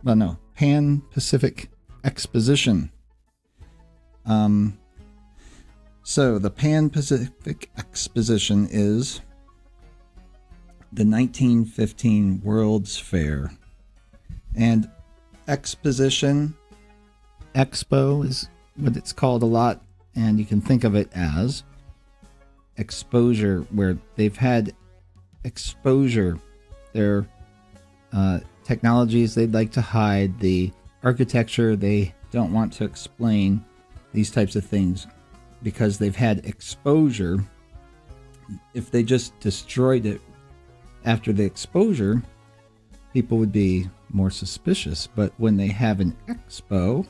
Well, no, Pan-Pacific Exposition. So the Pan-Pacific Exposition is the 1915 World's Fair. And Exposition, Expo is what it's called a lot, and you can think of it as exposure, where they've had exposure. Their technologies they'd like to hide, the architecture they don't want to explain, these types of things, because they've had exposure. If they just destroyed it after the exposure, people would be more suspicious. But when they have an expo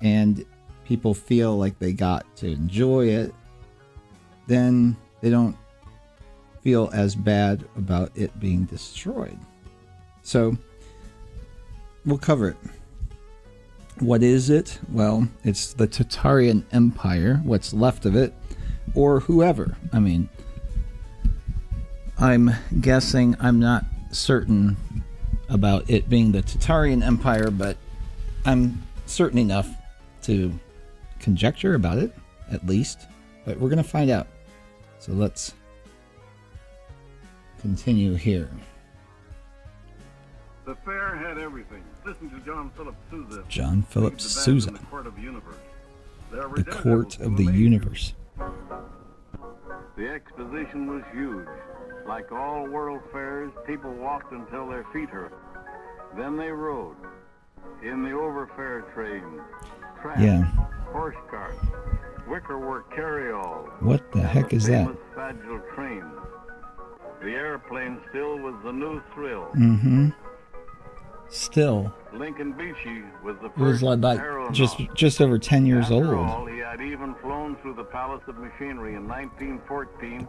and people feel like they got to enjoy it, then they don't feel as bad about it being destroyed. So we'll cover it. What is it? Well, it's the Tartarian Empire, what's left of it, or whoever. I mean, I'm guessing, I'm not certain about it being the Tartarian Empire, but I'm certain enough to conjecture about it, at least. But we're going to find out. So let's continue here. The fair had everything. Listen to John Philip Sousa. John Philip Sousa. The Court of the Universe. The Court of the Universe. The exposition was huge. Like all world fairs, people walked until their feet hurt. Then they rode. In the overfair trains, tracks, horse carts, wickerwork carryalls. What the heck is that? Fragile trains. The airplane still was the new thrill. Mm-hmm. Still. Lincoln Beachy was the first. It was like just over 10 years old. After all, he had even flown through the Palace of Machinery in 1914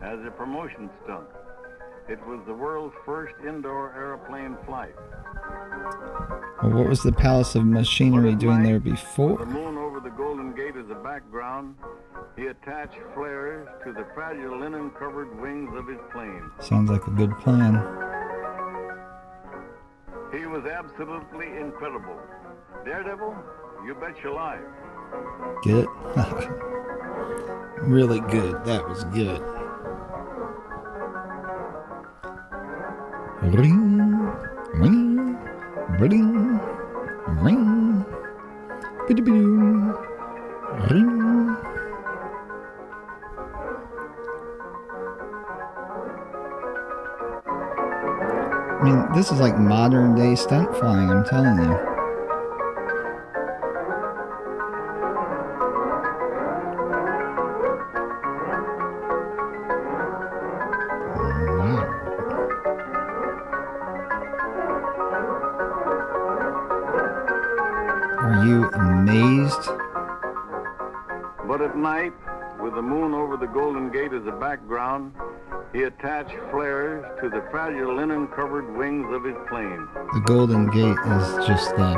as a promotion stunt. It was the world's first indoor airplane flight. Well, what was the Palace of Machinery doing there before? With the moon over the Golden Gate as a background, he attached flares to the fragile linen-covered wings of his plane. Sounds like a good plan. He was absolutely incredible. Daredevil, you bet your life. Get it? Really good. That was good. Ring, ring, ring, ring, bidoo, ring. I mean, this is like modern day stunt flying, I'm telling you. Wow. Are you amazed? But at night, with the moon over the Golden Gate as a background, he attached flares to the fragile linen-covered wings of his plane. The Golden Gate is just the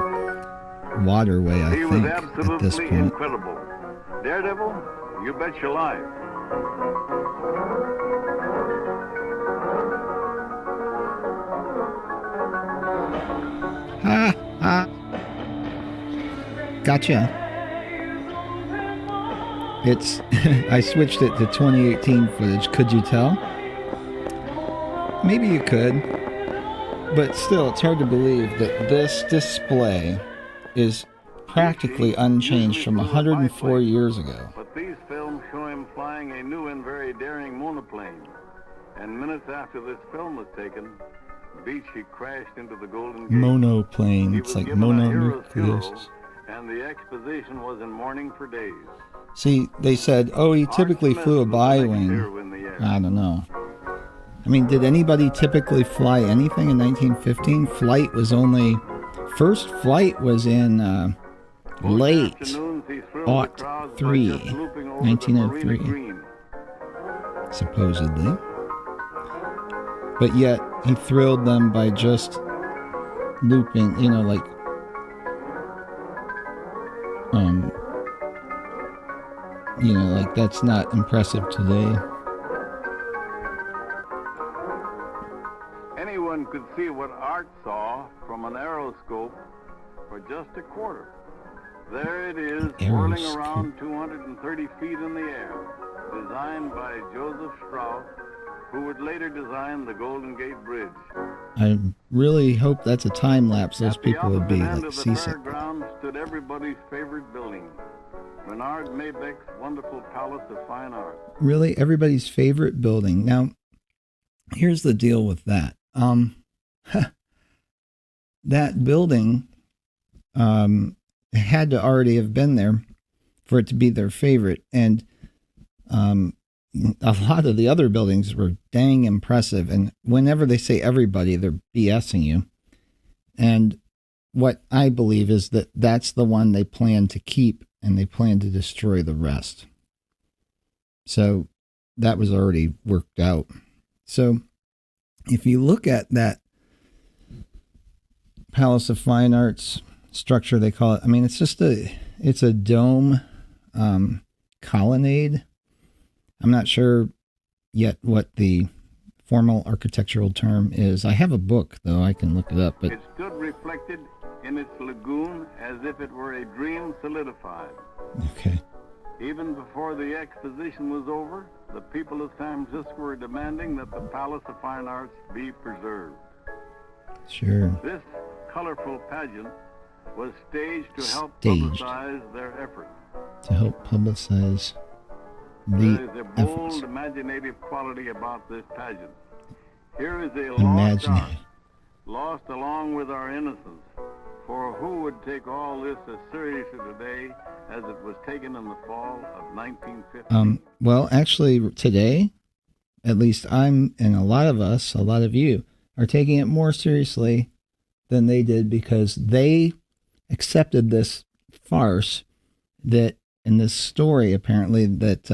waterway, I think, at this point. He was absolutely incredible. Daredevil, you bet your life. Ha! Ha! Gotcha. It's... I switched it to 2018 footage. Could you tell? Maybe you could. But still, it's hard to believe that this display is practically unchanged from 104 years ago. But these films show him flying a new and very daring monoplane. And minutes after this film was taken, Beachy crashed into the Golden Gate. Monoplane. It's like mononucleus. And the exposition was in mourning for days. See, they said, oh, he typically flew a bi-wing. I don't know. I mean, did anybody typically fly anything in 1915? Flight was only... First flight was in late aught 1903, supposedly. But yet, he thrilled them by just looping, you know, like, like that's not impressive today. Anyone could see what Art saw from an aeroscope for just a quarter. There it is, whirling around 230 feet in the air, designed by Joseph Strauss, who would later design the Golden Gate Bridge. I really hope that's a time lapse. Those At people would be the opposite like end seasick. of the fairground stood everybody's favorite building, Bernard Maybeck's wonderful Palace of Fine Art. Really, everybody's favorite building. Now, here's the deal with that. That building had to already have been there for it to be their favorite, and a lot of the other buildings were dang impressive. And whenever they say everybody, they're BSing you. And what I believe is that that's the one they plan to keep, and they plan to destroy the rest. So that was already worked out. So if you look at that Palace of Fine Arts structure, they call it, I mean, it's a dome colonnade. I'm not sure yet what the formal architectural term is. I have a book, though. I can look it up. But it stood reflected in its lagoon as if it were a dream solidified. Okay. Even before the exposition was over, the people of San Francisco were demanding that the Palace of Fine Arts be preserved. Sure. This colorful pageant was staged to help publicize their efforts. To help publicize there is a bold, imaginative quality about this pageant. Here is a lost art, lost along with our innocence. For who would take all this as seriously today as it was taken in the fall of 1950? Well, actually, today, at least I'm, and a lot of us, a lot of you, are taking it more seriously than they did, because they accepted this farce that, in this story, apparently, that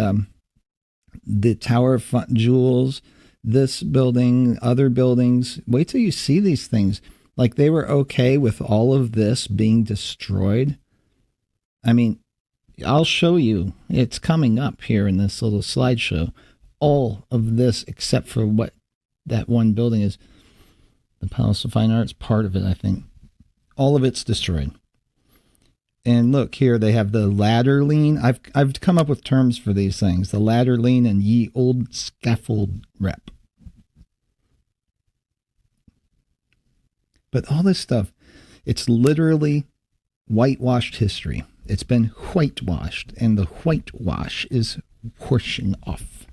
the Tower of Jewels, this building, other buildings, wait till you see these things. Like, they were okay with all of this being destroyed. I mean, I'll show you. It's coming up here in this little slideshow. All of this, except for what that one building is. The Palace of Fine Arts, part of it, I think. All of it's destroyed. And look here, they have the ladder lean. I've come up with terms for these things. The ladder lean and ye old scaffold rep. But all this stuff, it's literally whitewashed history. It's been whitewashed, and the whitewash is washing off.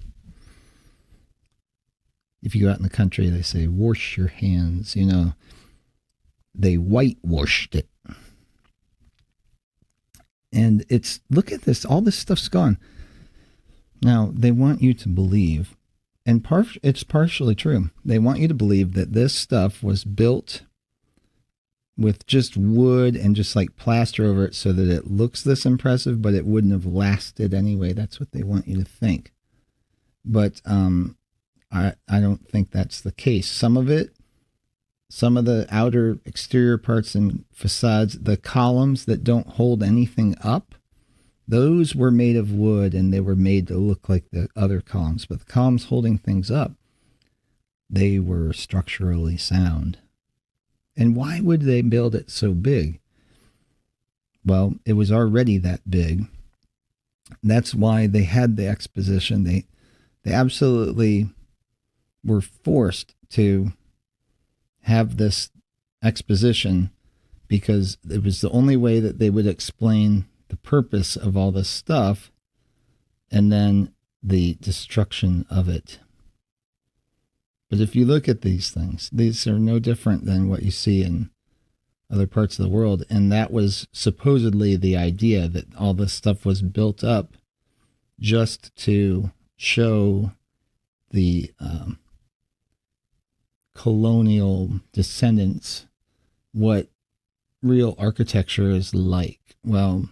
If you go out in the country, they say, wash your hands. You know, they whitewashed it. And it's, look at this, all this stuff's gone. Now, they want you to believe, and it's partially true. They want you to believe that this stuff was built with just wood and just like plaster over it so that it looks this impressive, but it wouldn't have lasted anyway. That's what they want you to think. But I don't think that's the case. Some of the outer exterior parts and facades, the columns that don't hold anything up, those were made of wood, and they were made to look like the other columns. But the columns holding things up, they were structurally sound. And why would they build it so big? Well, it was already that big. That's why they had the exposition. They absolutely were forced to have this exposition, because it was the only way that they would explain the purpose of all this stuff and then the destruction of it. But if you look at these things, these are no different than what you see in other parts of the world. And that was supposedly the idea, that all this stuff was built up just to show the colonial descendants what real architecture is like. Well,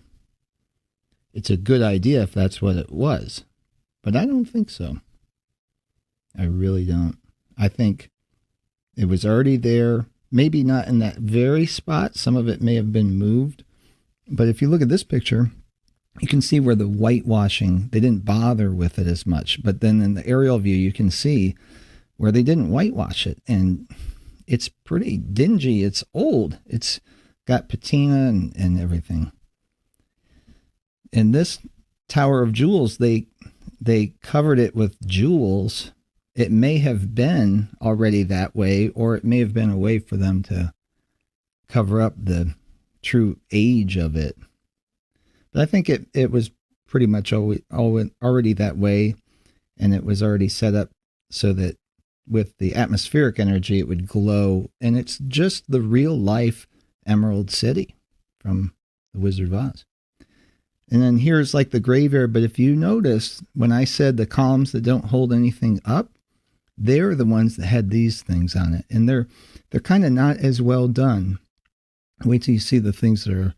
it's a good idea if that's what it was, but I don't think so. I really don't. I think it was already there, maybe not in that very spot. Some of it may have been moved, but if you look at this picture, you can see where the whitewashing, they didn't bother with it as much. But then in the aerial view, you can see where they didn't whitewash it. And it's pretty dingy. It's old. It's got patina and everything. In this Tower of Jewels, they covered it with jewels. It may have been already that way, or it may have been a way for them to cover up the true age of it. But I think it was pretty much already that way, and it was already set up so that with the atmospheric energy, it would glow. And it's just the real life Emerald City from The Wizard of Oz. And then here's like the graveyard. But if you notice, when I said the columns that don't hold anything up, they're the ones that had these things on it. And they're kind of not as well done. Wait till you see the things that are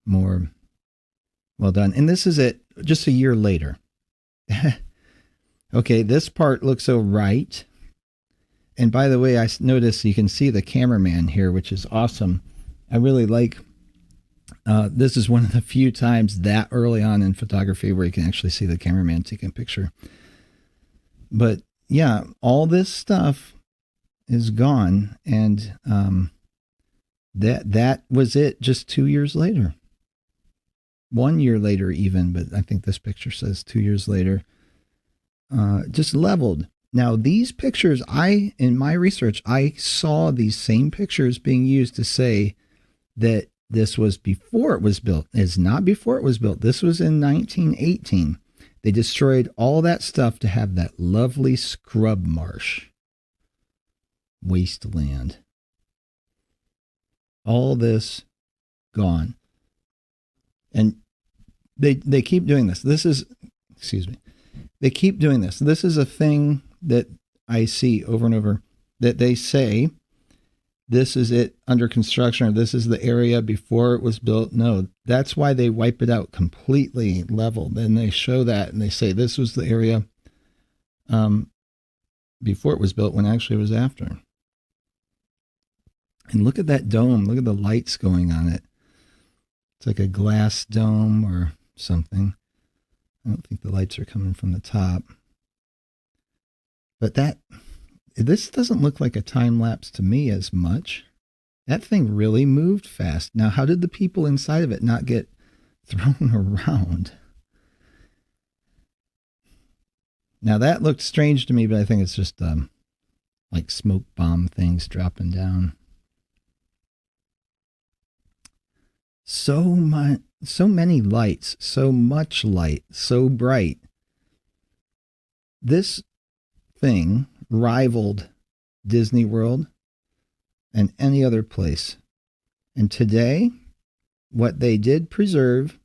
more well done. And this is it just a year later. Okay, this part looks all right. And by the way, I noticed you can see the cameraman here, which is awesome. I really like, this is one of the few times that early on in photography where you can actually see the cameraman taking a picture. But yeah, all this stuff is gone. And that was it just 2 years later. 1 year later even, but I think this picture says 2 years later. Just leveled. Now, these pictures, in my research, I saw these same pictures being used to say that this was before it was built. It's not before it was built. This was in 1918. They destroyed all that stuff to have that lovely scrub marsh wasteland. All this gone. And they keep doing this. They keep doing this. This is a thing that I see over and over, that they say, this is it under construction, or this is the area before it was built. No, that's why they wipe it out completely level. Then they show that and they say this was the area before it was built, when actually it was after. And look at that dome. Look at the lights going on it. It's like a glass dome or something. I don't think the lights are coming from the top. But this doesn't look like a time lapse to me as much. That thing really moved fast. Now, how did the people inside of it not get thrown around? Now, that looked strange to me, but I think it's just like smoke bomb things dropping down. So many lights, so much light, so bright. This thing rivaled Disney World and any other place. And today, what they did preserve,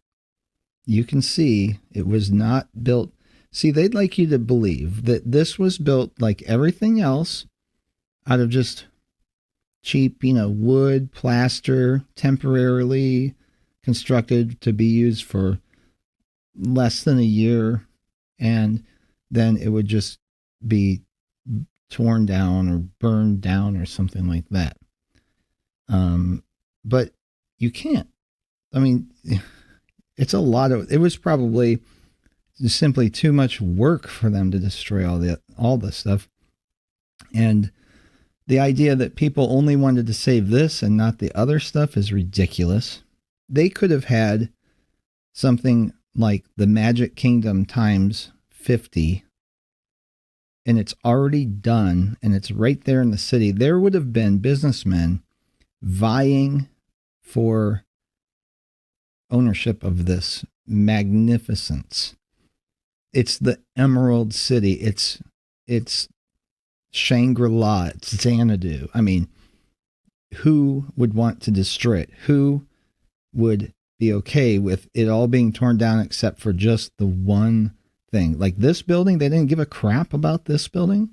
you can see it was not built. See, they'd like you to believe that this was built like everything else out of just cheap, wood, plaster, temporarily constructed to be used for less than a year, and then it would just be torn down or burned down or something like that. But you can't. I mean, it was probably simply too much work for them to destroy all this stuff. And the idea that people only wanted to save this and not the other stuff is ridiculous. They could have had something like the Magic Kingdom times 50, and it's already done, and it's right there in the city. There would have been businessmen vying for ownership of this magnificence. It's the Emerald City. It's Shangri-La. It's Xanadu. I mean, who would want to destroy it? Who would be okay with it all being torn down except for just the one thing? Like this building, they didn't give a crap about this building.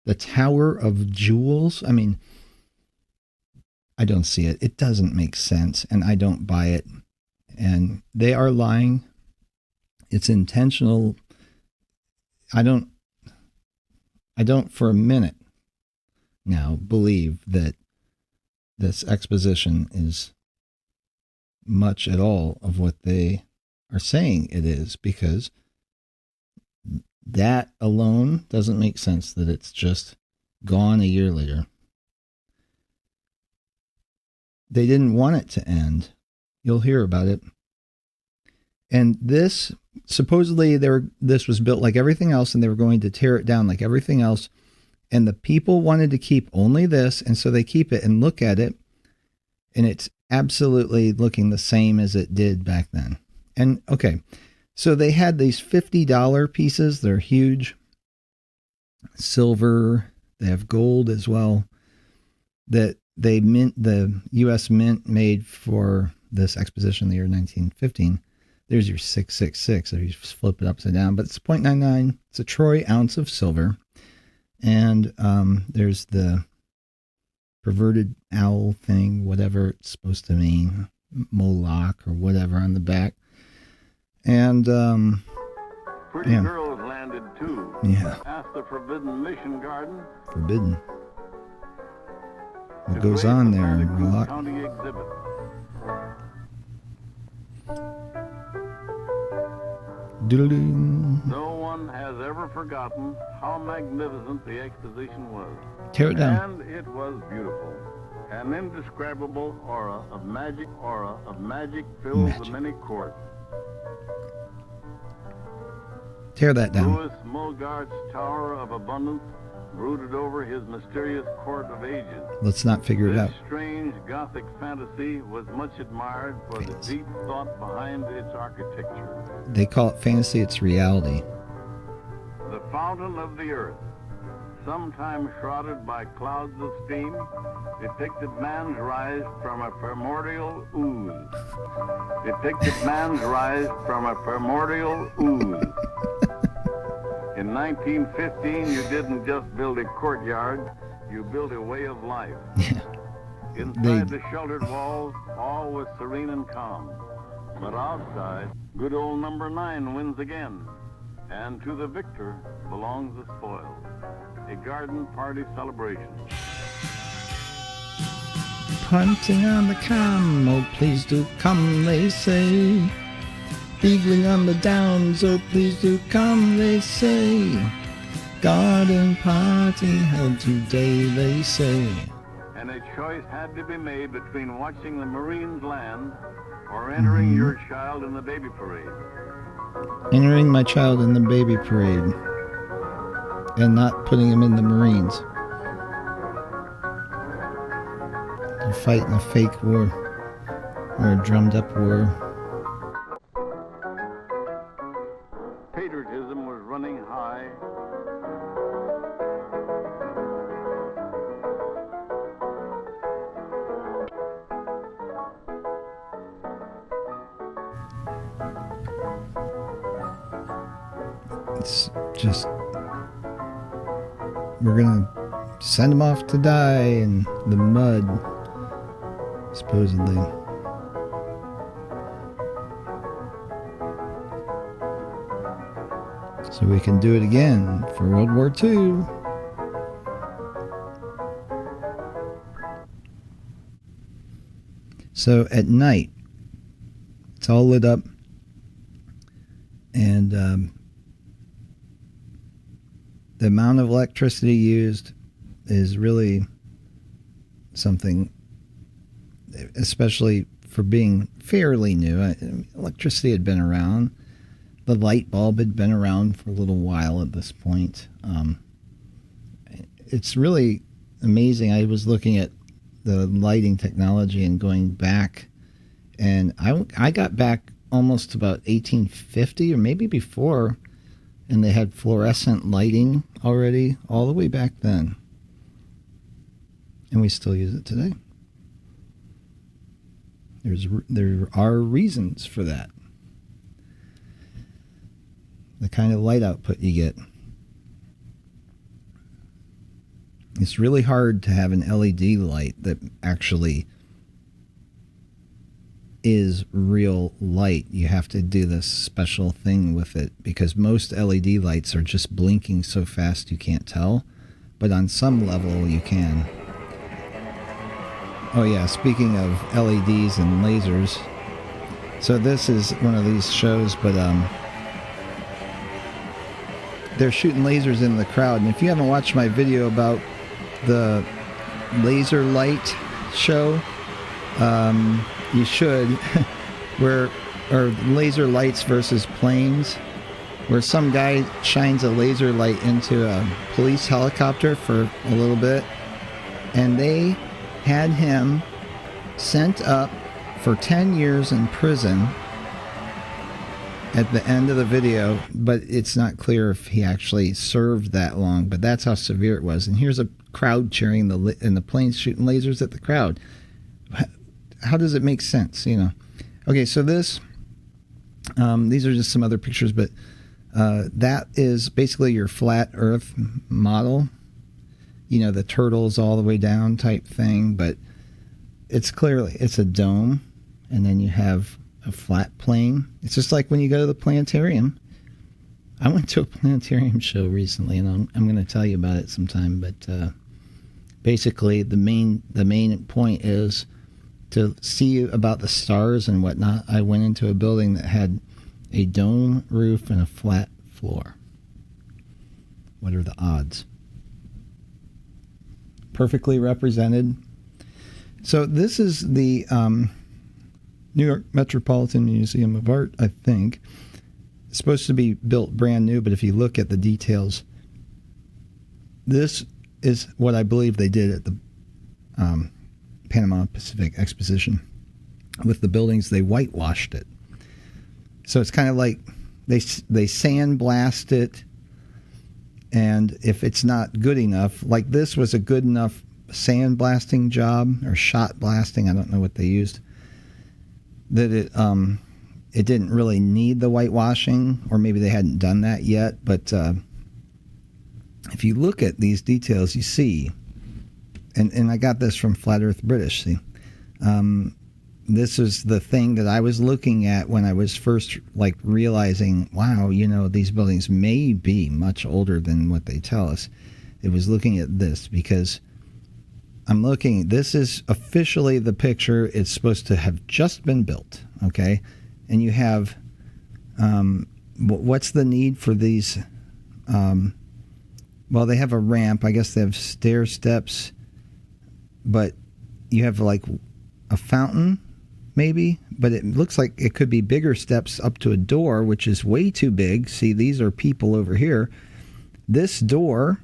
The Tower of Jewels. I mean, I don't see it. It doesn't make sense, and I don't buy it. And they are lying. It's intentional. I don't for a minute now believe that this exposition is much at all of what they are saying it is, because that alone doesn't make sense that it's just gone a year later. They didn't want it to end. You'll hear about it. And this, supposedly, this was built like everything else, and they were going to tear it down like everything else. And the people wanted to keep only this, and so they keep it and look at it, and it's absolutely looking the same as it did back then. And okay, so they had these $50 pieces. They're huge. Silver. They have gold as well. That they mint, the U.S. Mint made for this exposition in the year 1915. There's your 666 if you just flip it upside down, but it's 0.99. It's a troy ounce of silver. And there's the perverted owl thing, whatever it's supposed to mean, Moloch or whatever on the back. And pretty girls landed too. Yeah. Asked the Forbidden Mission Garden. Forbidden. What goes on there in Moloch? County exhibit. Doodle-doo. No one has ever forgotten how magnificent the exposition was. Tear it down. And it was beautiful. An indescribable aura of magic fills the many courts. Tear that down. Louis Mogart's Tower of Abundance brooded over his mysterious court of ages. Let's not figure it out. This strange Gothic fantasy was much admired for the deep thought behind its architecture. They call it fantasy, it's reality. The fountain of the earth, sometimes shrouded by clouds of steam, depicted man's rise from a primordial ooze. In 1915, you didn't just build a courtyard, you built a way of life. Yeah. Inside the sheltered walls, all was serene and calm. But outside, good old number 9 wins again. And to the victor belongs the spoils. A garden party celebration. Punting on the come, oh please do come, they say. Beagling on the downs, oh please do come, they say. Garden party held today, they say. And a choice had to be made between watching the Marines land or entering your child in the baby parade. Entering my child in the baby parade. And not putting him in the Marines. You're fighting a fake war. Or a drummed up war. Patriotism was running high. It's just, we're gonna send them off to die in the mud, supposedly. So we can do it again for World War II. So at night, it's all lit up, and the amount of electricity used is really something, especially for being fairly new. Electricity had been around. The light bulb had been around for a little while at this point. It's really amazing. I was looking at the lighting technology and going back, and I got back almost about 1850 or maybe before, and they had fluorescent lighting already all the way back then. And we still use it today. There are reasons for that. The kind of light output you get. It's really hard to have an LED light that actually is real light. You have to do this special thing with it because most LED lights are just blinking so fast you can't tell, but on some level you can. Oh yeah, speaking of LEDs and lasers, So this is one of these shows, but they're shooting lasers in the crowd. And if you haven't watched my video about the laser light show, you should, or laser lights versus planes, where some guy shines a laser light into a police helicopter for a little bit, and they had him sent up for 10 years in prison at the end of the video, but it's not clear if he actually served that long, but that's how severe it was. And here's a crowd cheering, and the planes shooting lasers at the crowd. How does it make sense, you know? Okay, so this, these are just some other pictures, but that is basically your flat Earth model. You know, the turtles all the way down type thing, but it's clearly, it's a dome, and then you have a flat plane. It's just like when you go to the planetarium. I went to a planetarium show recently, and I'm going to tell you about it sometime, but basically the main point is to see about the stars and whatnot. I went into a building that had a dome roof and a flat floor. What are the odds? Perfectly represented. So this is the New York Metropolitan Museum of Art, I think. It's supposed to be built brand new, but if you look at the details, this is what I believe they did at the Panama Pacific Exposition. With the buildings, they whitewashed it. So it's kind of like they sandblast it, and if it's not good enough, like this was a good enough sandblasting job, or shot blasting, I don't know what they used, that it didn't really need the whitewashing, or maybe they hadn't done that yet. But if you look at these details, you see, and I got this from Flat Earth British, see, this is the thing that I was looking at when I was first like realizing, wow, you know, these buildings may be much older than what they tell us. It was looking at this, because I'm looking, this is officially the picture. It's supposed to have just been built, okay? And you have, what's the need for these? Well, they have a ramp. I guess they have stair steps, but you have like a fountain, maybe, but it looks like it could be bigger steps up to a door, which is way too big. See, these are people over here. This door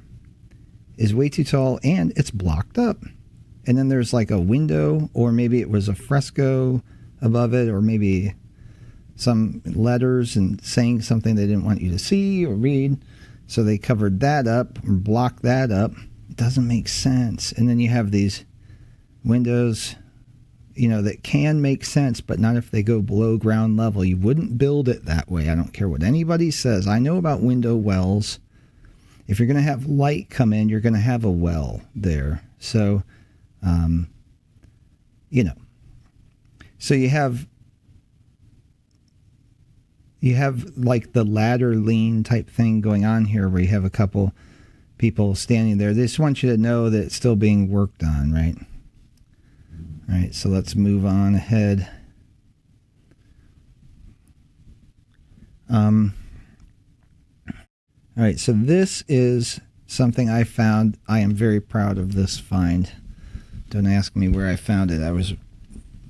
is way too tall, and it's blocked up. And then there's like a window, or maybe it was a fresco above it, or maybe some letters and saying something they didn't want you to see or read. So they covered that up or blocked that up. It doesn't make sense. And then you have these windows, you know, that can make sense, but not if they go below ground level. You wouldn't build it that way. I don't care what anybody says. I know about window wells. If you're going to have light come in, you're going to have a well there. So, you know, so you have like the ladder lean type thing going on here, where you have a couple people standing there. They just want you to know that it's still being worked on, right? All right, so let's move on ahead. All right, so this is something I found. I am very proud of this find. Don't ask me where I found it. I was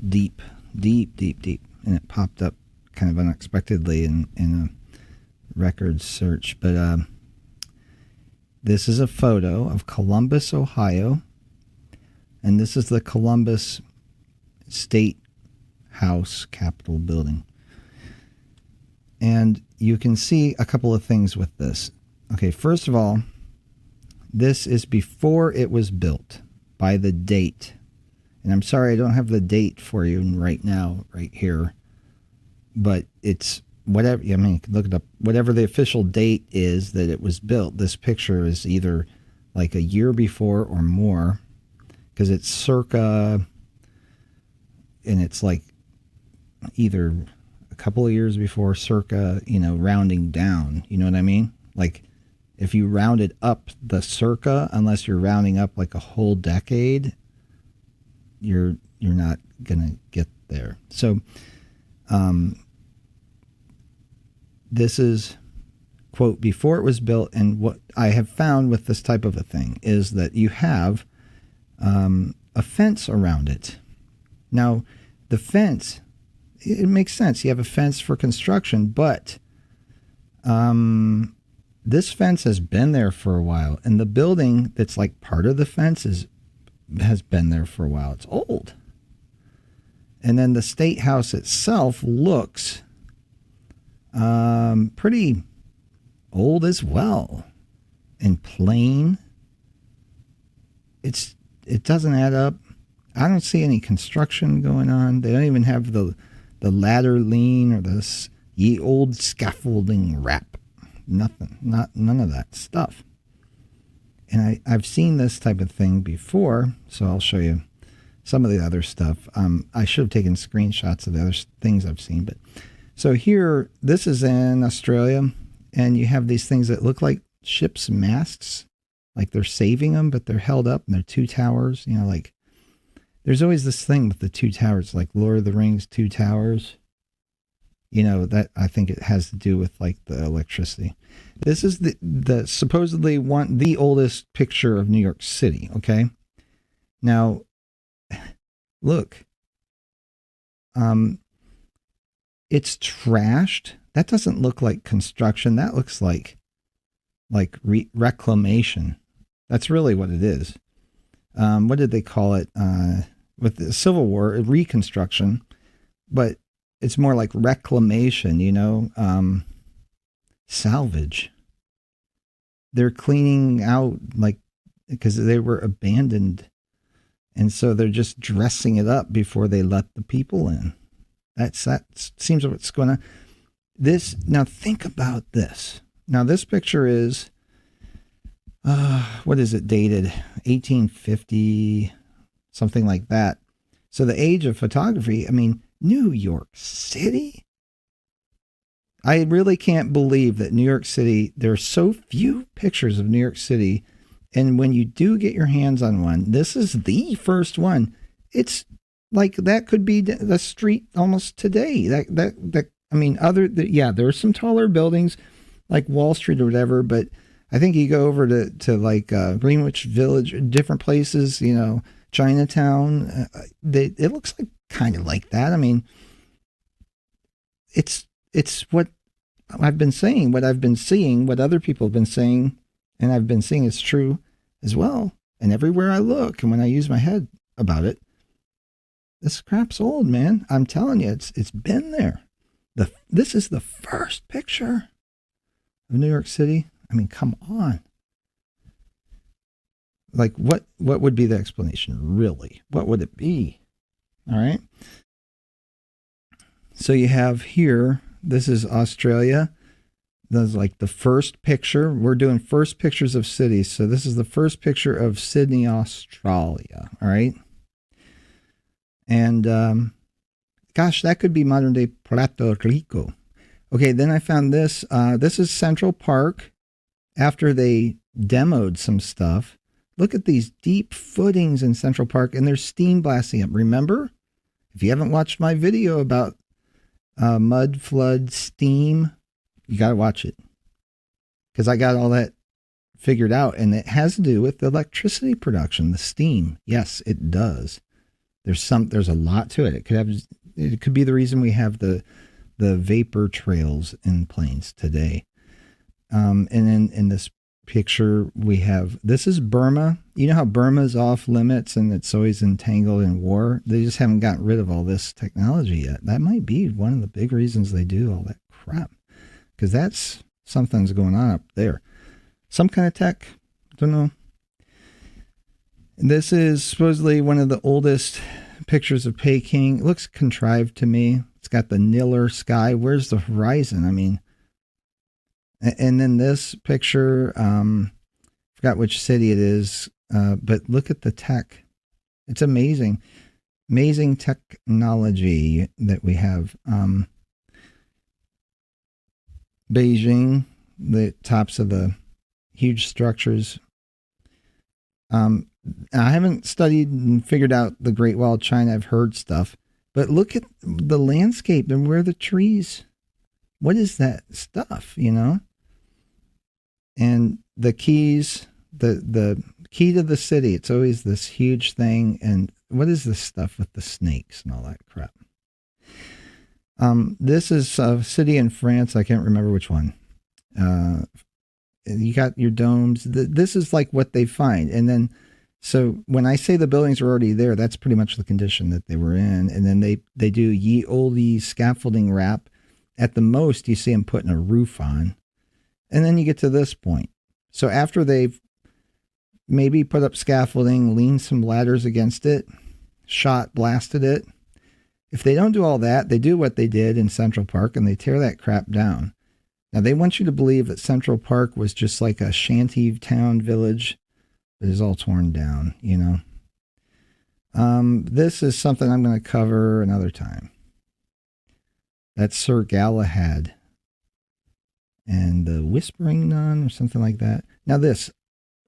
deep, and it popped up kind of unexpectedly in a record search. But this is a photo of Columbus, Ohio, and this is the Columbus State House Capitol building. And you can see a couple of things with this. Okay, first of all, this is before it was built, by the date. And I'm sorry I don't have the date for you right now, right here. But it's whatever, I mean, you can look it up. Whatever the official date is that it was built, this picture is either like a year before or more, because it's circa, and it's like either a couple of years before, circa, you know, rounding down. You know what I mean? Like, if you rounded up the circa, unless you're rounding up like a whole decade, you're not gonna get there. So This is, quote, before it was built. And what I have found with this type of a thing is that you have a fence around it. Now, the fence, it makes sense. You have a fence for construction, but this fence has been there for a while. And the building that's like part of the fence has been there for a while. It's old. And then the State House itself looks pretty old as well, and plain. It doesn't add up. I don't see any construction going on. They don't even have the ladder lean or the ye old scaffolding wrap. Nothing. None of that stuff. And I've seen this type of thing before, so I'll show you some of the other stuff. I should have taken screenshots of the other things I've seen. But so here, this is in Australia, and you have these things that look like ships' masts, like they're saving them, but they're held up, and they're two towers. You know, like there's always this thing with the two towers, like Lord of the Rings, two towers. You know, that I think it has to do with like the electricity. This is the supposedly the oldest picture of New York City. Okay, now look, it's trashed. That doesn't look like construction. That looks like reclamation. That's really what it is. What did they call it with the Civil War? Reconstruction, but it's more like reclamation, you know, salvage. They're cleaning out, like, because they were abandoned. And so they're just dressing it up before they let the people in. That seems what's going on. Now think about this. Now this picture is, what is it dated? 1850, something like that. So the age of photography, I mean, New York City? I really can't believe that New York City, there are so few pictures of New York City. And when you do get your hands on one, this is the first one. It's like that could be the street almost today. I mean, there are some taller buildings like Wall Street or whatever, but I think you go over to like Greenwich Village, different places, you know, Chinatown, it looks like kind of like that. I mean, it's what I've been saying, what I've been seeing, what other people have been saying, and I've been seeing is true as well. And everywhere I look, and when I use my head about it, this crap's old, man. I'm telling you, it's been there. This is the first picture of New York City. I mean, come on. Like, what would be the explanation, really? What would it be? All right. So you have here, this is Australia. That's like the first picture. We're doing first pictures of cities. So this is the first picture of Sydney, Australia. All right. And, gosh, that could be modern day Puerto Rico. Okay. Then I found this. This is Central Park after they demoed some stuff. Look at these deep footings in Central Park, and there's steam blasting up. Remember, if you haven't watched my video about mud, flood, steam, you got to watch it, because I got all that figured out, and it has to do with the electricity production, the steam. Yes, it does. There's a lot to it. It could be the reason we have the vapor trails in planes today. And then in this picture we have, this is Burma. You know how Burma's off limits and it's always entangled in war? They just haven't gotten rid of all this technology yet. That might be one of the big reasons they do all that crap, because that's something's going on up there. Some kind of tech, don't know. This is supposedly one of the oldest pictures of Peking. It looks contrived to me. It's got the Niller sky. Where's the horizon? I mean, and then this picture, forgot which city it is, but look at the tech. It's amazing. Amazing technology that we have. Beijing, the tops of the huge structures. I haven't studied and figured out the Great Wall of China. I've heard stuff. But look at the landscape and where the trees, what is that stuff, you know? And the keys, the key to the city, it's always this huge thing. And what is this stuff with the snakes and all that crap? This is a city in France. I can't remember which one. You got your domes. This is like what they find. And then, so when I say the buildings are already there, that's pretty much the condition that they were in. And then they do ye olde scaffolding wrap. At the most, you see them putting a roof on. And then you get to this point. So after they've maybe put up scaffolding, leaned some ladders against it, blasted it. If they don't do all that, they do what they did in Central Park and they tear that crap down. Now, they want you to believe that Central Park was just like a shanty town village that is all torn down, you know. This is something I'm going to cover another time. That's Sir Galahad and the Whispering Nun or something like that. Now, is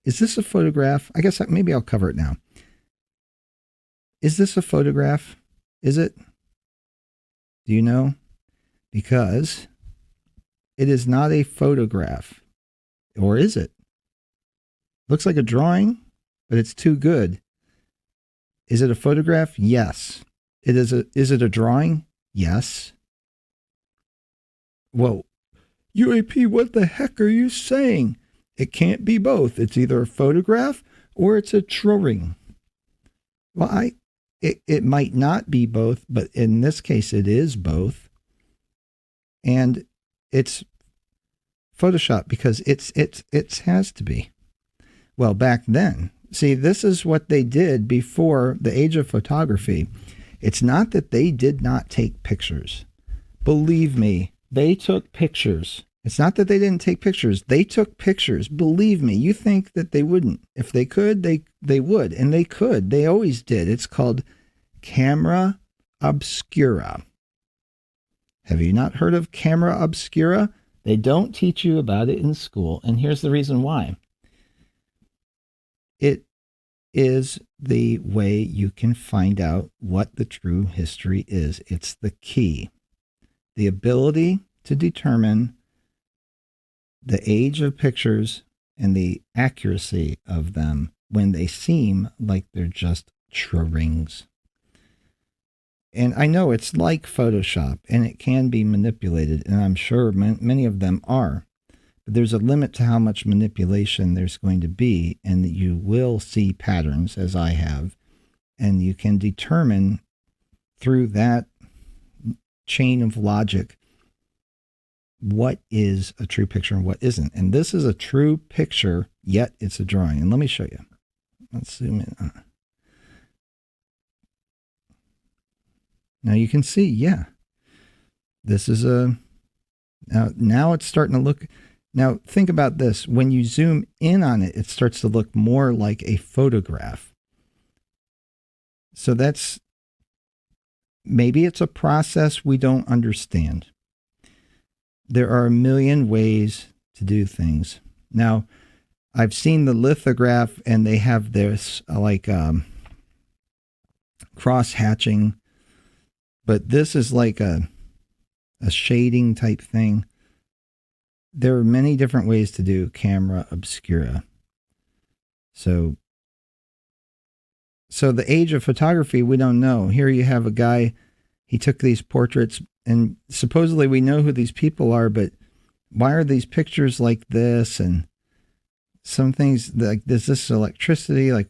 this a photograph? I guess maybe I'll cover it now. Is this a photograph? Is it? Do you know? Because it is not a photograph. Or is it? Looks like a drawing, but it's too good. Is it a photograph? Yes. Is it a drawing? Yes. Whoa. UAP, what the heck are you saying? It can't be both. It's either a photograph or it's a drawing. Well, it might not be both, but in this case, it is both. And it's Photoshop because it has to be. Well, back then, see, this is what they did before the age of photography. It's not that they did not take pictures. Believe me, they took pictures. It's not that they didn't take pictures. They took pictures. Believe me, you think that they wouldn't. If they could, they would. And they could. They always did. It's called camera obscura. Have you not heard of camera obscura? They don't teach you about it in school. And here's the reason why. It is the way you can find out what the true history is. It's the key. The ability to determine the age of pictures and the accuracy of them when they seem like they're just drawings. And I know it's like Photoshop and it can be manipulated, and I'm sure many of them are. But there's a limit to how much manipulation there's going to be, and that you will see patterns, as I have, and you can determine through that chain of logic what is a true picture and what isn't. And this is a true picture, yet it's a drawing. And let me show you. Let's zoom in. Now you can see, yeah, this is now it's starting to look. Now, think about this. When you zoom in on it, it starts to look more like a photograph. So maybe it's a process we don't understand. There are a million ways to do things. Now, I've seen the lithograph, and they have this cross-hatching, but this is like a shading type thing. There are many different ways to do camera obscura. So the age of photography, we don't know. Here you have a guy, he took these portraits, and supposedly we know who these people are, but why are these pictures like this? And some things like this electricity, like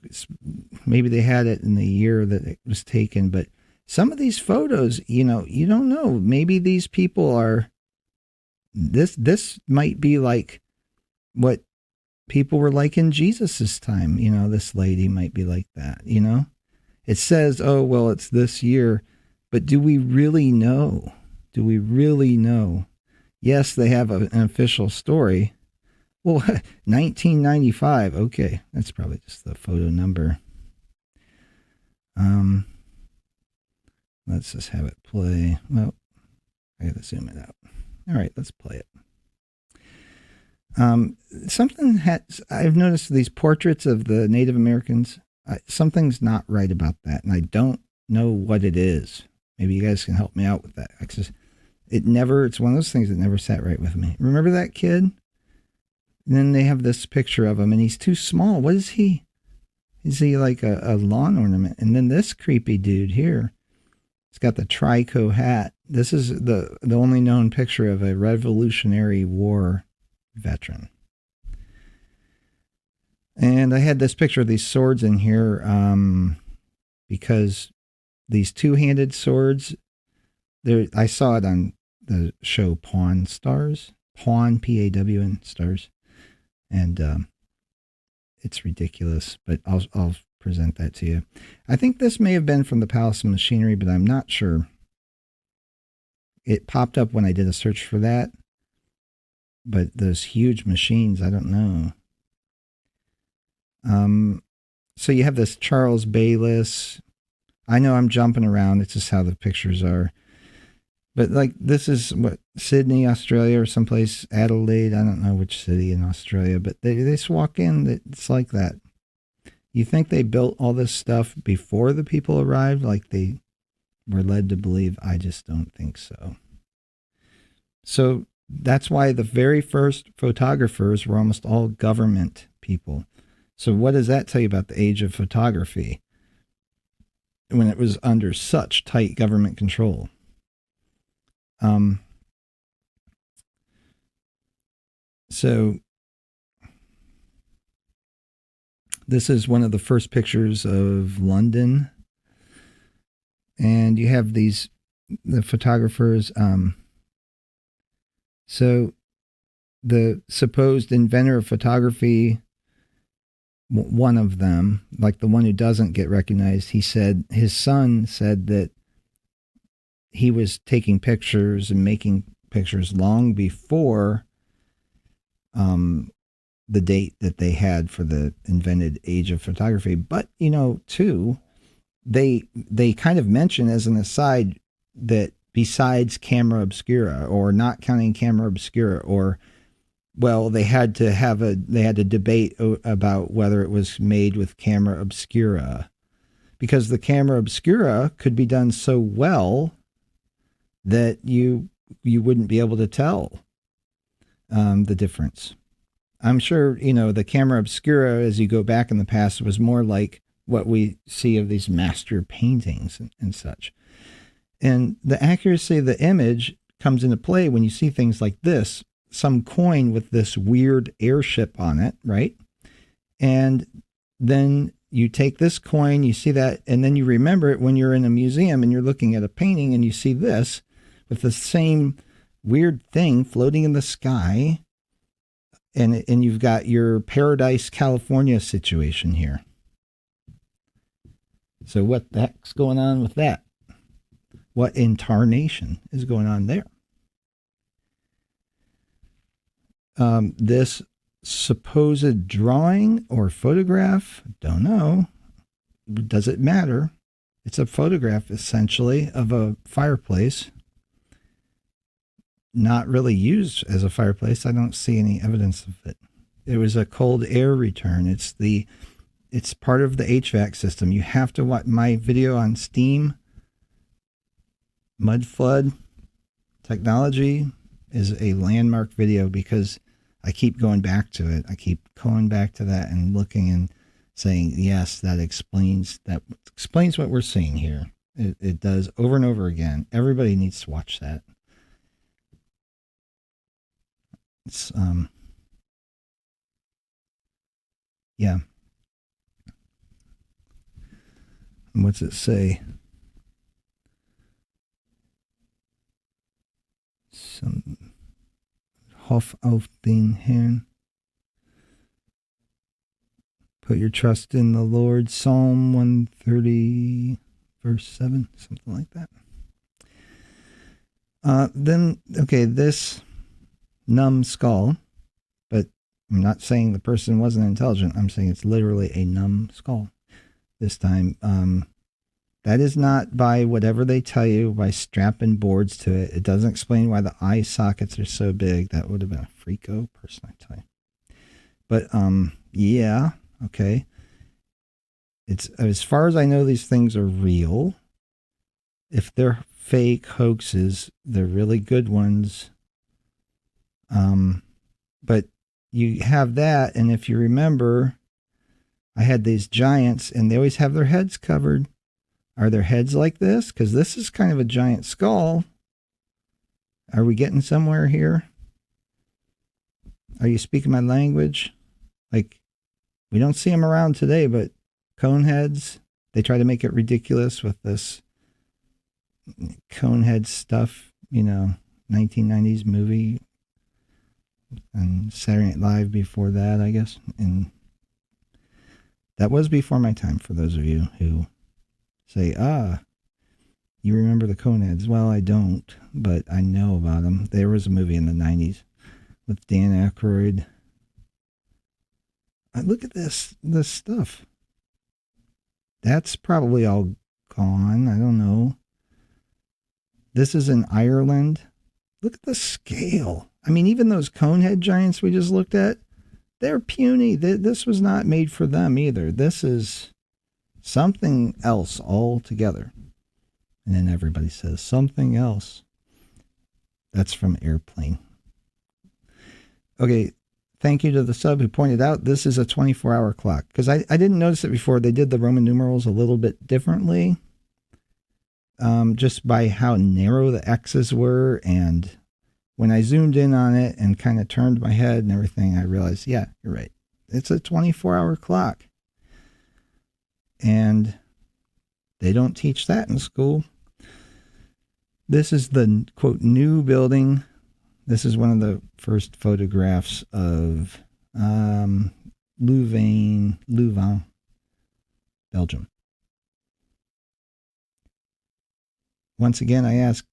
maybe they had it in the year that it was taken, but some of these photos, you don't know. Maybe these people are, this might be like what people were like in Jesus's time. This lady might be like that, It says, oh, well, it's this year, but do we really know? Do we really know? Yes, they have an official story. Well, 1995. Okay, that's probably just the photo number. Let's just have it play. Well, I gotta zoom it out. All right, let's play it. I've noticed these portraits of the Native Americans. Something's not right about that, and I don't know what it is. Maybe you guys can help me out with that. It's one of those things that never sat right with me. Remember that kid? And then they have this picture of him, and he's too small. What is he? Is he like a lawn ornament? And then this creepy dude here, he's got the trico hat. This is the only known picture of a Revolutionary War veteran. And I had this picture of these swords in here because these two-handed swords, I saw it on the show Pawn Stars. Pawn, P-A-W-N, Stars. And it's ridiculous, but I'll present that to you. I think this may have been from the Palace of Machinery, but I'm not sure. It popped up when I did a search for that. But those huge machines, I don't know. So you have this Charles Bayliss. I know I'm jumping around. It's just how the pictures are. But like this is what, Sydney, Australia, or someplace, Adelaide. I don't know which city in Australia, but they just walk in. It's like that. You think they built all this stuff before the people arrived, like they were led to believe? I just don't think so. So that's why the very first photographers were almost all government people. So what does that tell you about the age of photography when it was under such tight government control? So this is one of the first pictures of London. And you have the photographers. So the supposed inventor of photography, one of them, like the one who doesn't get recognized, his son said that he was taking pictures and making pictures long before the date that they had for the invented age of photography. But, too, they kind of mention as an aside that besides camera obscura, or not counting camera obscura, or, well, they had to debate about whether it was made with camera obscura, because the camera obscura could be done so well that you wouldn't be able to tell the difference. I'm sure, the camera obscura, as you go back in the past, was more like what we see of these master paintings and such. And the accuracy of the image comes into play when you see things like this, some coin with this weird airship on it, right? And then you take this coin, you see that, and then you remember it when you're in a museum and you're looking at a painting and you see this with the same weird thing floating in the sky. And you've got your Paradise, California situation here. So what the heck's going on with that? What incarnation is going on there? This supposed drawing or photograph, don't know. Does it matter? It's a photograph, essentially, of a fireplace. Not really used as a fireplace. I don't see any evidence of it. It was a cold air return. It's part of the HVAC system. You have to watch my video on steam. Mud flood technology is a landmark video because I keep going back to it. I keep going back to that and looking and saying, yes, that explains what we're seeing here. It does over and over again. Everybody needs to watch that. It's yeah. And what's it say? Some Hof auf den Herrn. Put your trust in the Lord. Psalm 130, verse 7, something like that. This numbskull, but I'm not saying the person wasn't intelligent. I'm saying it's literally a numbskull this time. That is not by whatever they tell you, by strapping boards to it. It doesn't explain why the eye sockets are so big. That would have been a freako person, I tell you. But, yeah, okay. It's, as far as I know, these things are real. If they're fake hoaxes. They're really good ones. But you have that, and if you remember, I had these giants, and they always have their heads covered. Are their heads like this? Because this is kind of a giant skull. Are we getting somewhere here? Are you speaking my language? Like, we don't see them around today, but cone heads, they try to make it ridiculous with this cone head stuff, 1990s movie and Saturday Night Live before that, I guess. And that was before my time, for those of you who say, you remember the cone heads. Well, I don't, but I know about them. There was a movie in the 90s with Dan Aykroyd. Look at this stuff. That's probably all gone. I don't know. This is in Ireland. Look at the scale. I mean, even those conehead giants we just looked at, they're puny. This was not made for them either. This is something else altogether. And then everybody says, something else. That's from Airplane. Okay, thank you to the sub who pointed out this is a 24-hour clock. Because I didn't notice it before. They did the Roman numerals a little bit differently. Just by how narrow the X's were. And when I zoomed in on it and kind of turned my head and everything, I realized, yeah, you're right. It's a 24-hour clock. And they don't teach that in school. This is the, quote, new building. This is one of the first photographs of Louvain, Belgium. Once again, I ask,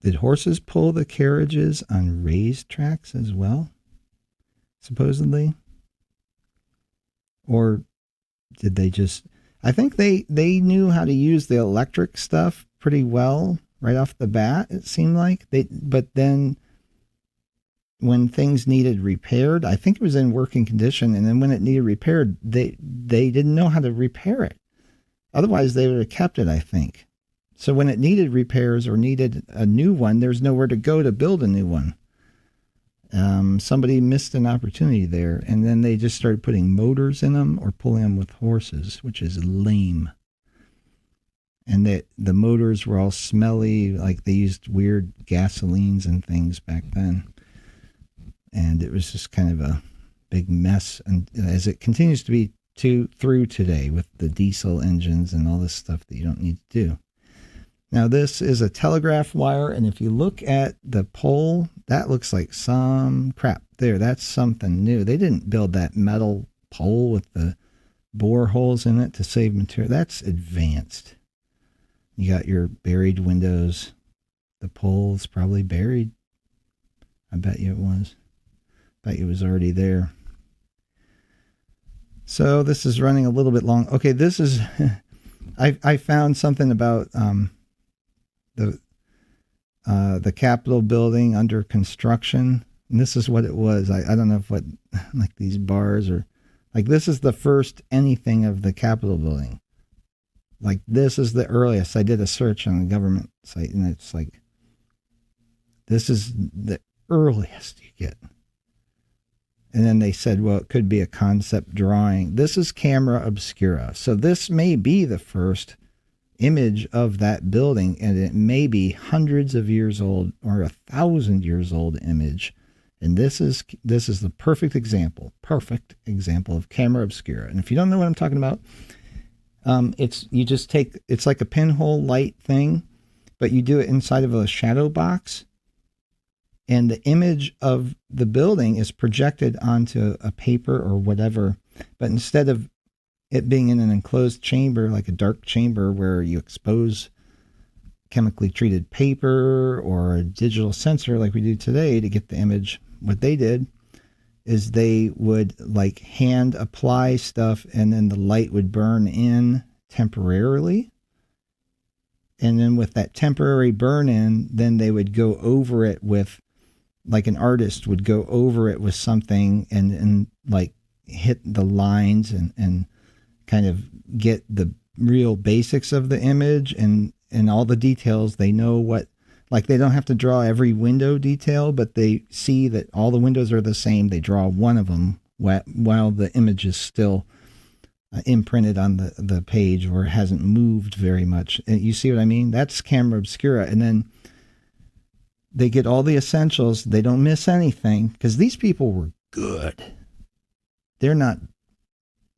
did horses pull the carriages on raised tracks as well? Supposedly? Or did they just... I think they knew how to use the electric stuff pretty well right off the bat, it seemed like. But then when things needed repaired, I think it was in working condition, and then when it needed repaired, they didn't know how to repair it. Otherwise, they would have kept it, I think. So when it needed repairs or needed a new one, there's nowhere to go to build a new one. Somebody missed an opportunity there, and then they just started putting motors in them or pulling them with horses, which is lame. And the motors were all smelly, like they used weird gasolines and things back then. And it was just kind of a big mess, and as it continues to be through today with the diesel engines and all this stuff that you don't need to do. Now, this is a telegraph wire, and if you look at the pole, that looks like some crap. There, that's something new. They didn't build that metal pole with the bore holes in it to save material. That's advanced. You got your buried windows. The pole's probably buried. I bet you it was. Bet you it was already there. So this is running a little bit long. Okay, this is... I found something about... the Capitol building under construction. And this is what it was. I don't know if what, like these bars or, like this is the first anything of the Capitol building. Like this is the earliest. I did a search on the government site, and it's like, this is the earliest you get. And then they said, well, it could be a concept drawing. This is camera obscura. So this may be the first image of that building, and it may be hundreds of years old or 1,000 years old image. And this is the perfect example of camera obscura. And if you don't know what I'm talking about, it's like a pinhole light thing, but you do it inside of a shadow box, and the image of the building is projected onto a paper or whatever. But instead of it being in an enclosed chamber, like a dark chamber where you expose chemically treated paper or a digital sensor like we do today to get the image, what they did is they would like hand apply stuff, and then the light would burn in temporarily. And then with that temporary burn in, then they would go over it with, like an artist would go over it with something and like hit the lines and kind of get the real basics of the image, and and all the details. They know what, like they don't have to draw every window detail, but they see that all the windows are the same. They draw one of them while the image is still imprinted on the page or hasn't moved very much. And you see what I mean? That's camera obscura. And then they get all the essentials. They don't miss anything because these people were good. They're not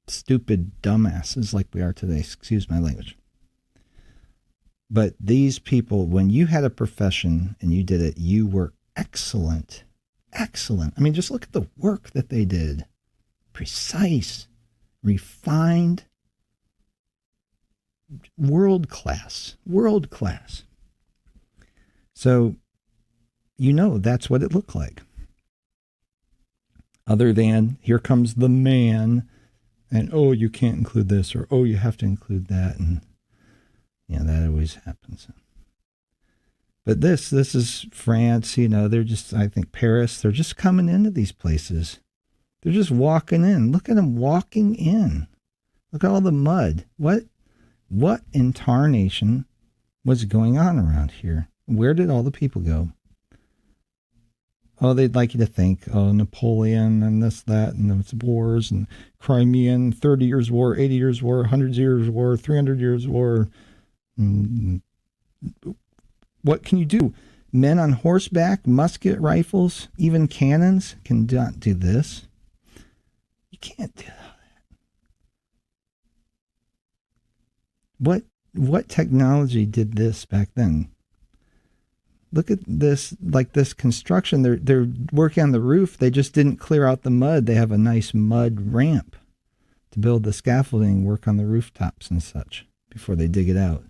stupid dumbasses like we are today. Excuse my language. But these people, when you had a profession and you did it, you were excellent. Excellent. I mean, just look at the work that they did. Precise, refined, world class. World class. So, you know, that's what it looked like. Other than, here comes the man, and, oh, you can't include this, or, oh, you have to include that, and, you know, that always happens. But this is France, you know, they're just, I think, Paris, they're just coming into these places. They're just walking in. Look at them walking in. Look at all the mud. What in tarnation was going on around here? Where did all the people go? Oh, they'd like you to think, oh, Napoleon and this, that, and those wars, and Crimean, 30 years war, 80 years war, 100 years war, 300 years war. What can you do? Men on horseback, musket rifles, even cannons cannot do this. You can't do that. What technology did this back then? Look at this, like this construction. They're working on the roof. They just didn't clear out the mud. They have a nice mud ramp to build the scaffolding, work on the rooftops and such before they dig it out.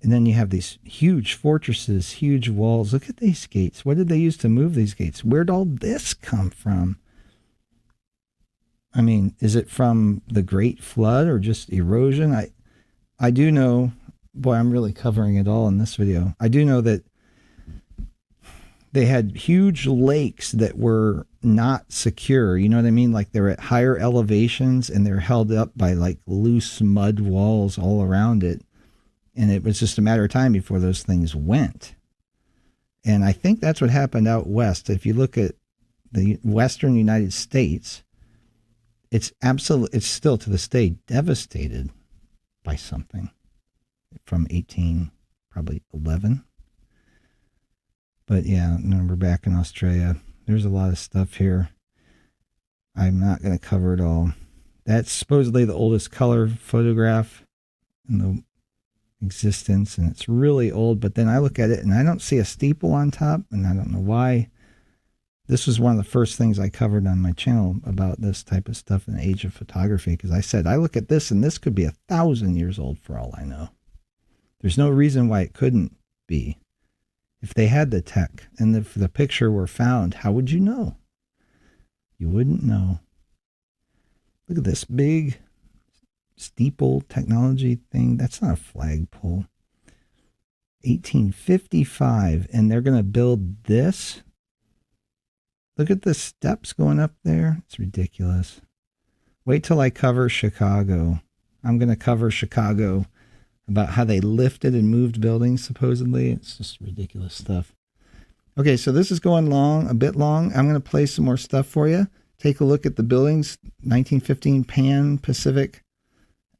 And then you have these huge fortresses, huge walls. Look at these gates. What did they use to move these gates? Where'd all this come from? I mean, is it from the Great Flood or just erosion? I do know, boy, I'm really covering it all in this video. I do know that they had huge lakes that were not secure. You know what I mean? Like they're at higher elevations and they're held up by like loose mud walls all around it. And it was just a matter of time before those things went. And I think that's what happened out west. If you look at the western United States, it's still to this day devastated by something from 1811. But yeah, remember back in Australia, there's a lot of stuff here. I'm not going to cover it all. That's supposedly the oldest color photograph in the existence, and it's really old, but then I look at it and I don't see a steeple on top, and I don't know why. This was one of the first things I covered on my channel about this type of stuff in the age of photography, because I said, I look at this and this could be 1,000 years old for all I know. There's no reason why it couldn't be. If they had the tech and if the picture were found, how would you know? You wouldn't know. Look at this big steeple technology thing. That's not a flagpole. 1855, and they're going to build this. Look at the steps going up there. It's ridiculous. Wait till I cover Chicago. I'm going to cover Chicago about how they lifted and moved buildings, supposedly. It's just ridiculous stuff. Okay, so this is going long, a bit long. I'm going to play some more stuff for you. Take a look at the buildings. 1915 Pan Pacific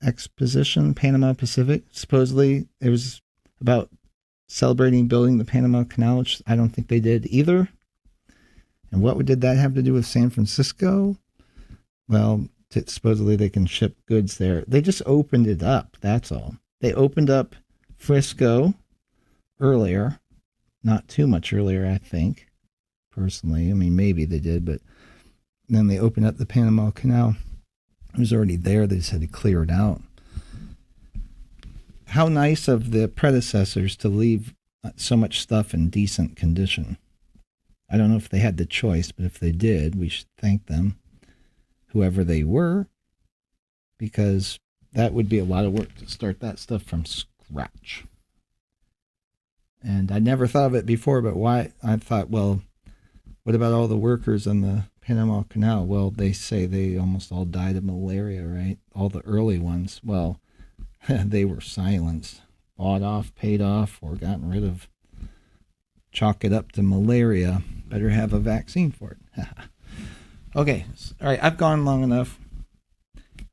Exposition, Panama Pacific. Supposedly it was about celebrating building the Panama Canal, which I don't think they did either. And what did that have to do with San Francisco? Well, supposedly they can ship goods there. They just opened it up, that's all. They opened up Frisco earlier, not too much earlier, I think, personally. I mean, maybe they did, but then they opened up the Panama Canal. It was already there. They just had to clear it out. How nice of the predecessors to leave so much stuff in decent condition. I don't know if they had the choice, but if they did, we should thank them, whoever they were, because that would be a lot of work to start that stuff from scratch. And I never thought of it before, but why? I thought, well, what about all the workers on the Panama Canal? Well, they say they almost all died of malaria, right? All the early ones. Well, they were silenced. bought off, paid off, or gotten rid of. Chalk it up to malaria. Better have a vaccine for it. Okay. All right. I've gone long enough.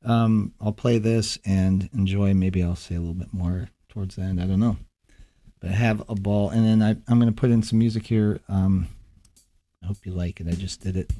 I'll play this and enjoy. Maybe I'll say a little bit more towards the end. I don't know. But have a ball. And then I'm going to put in some music here. I hope you like it. I just did it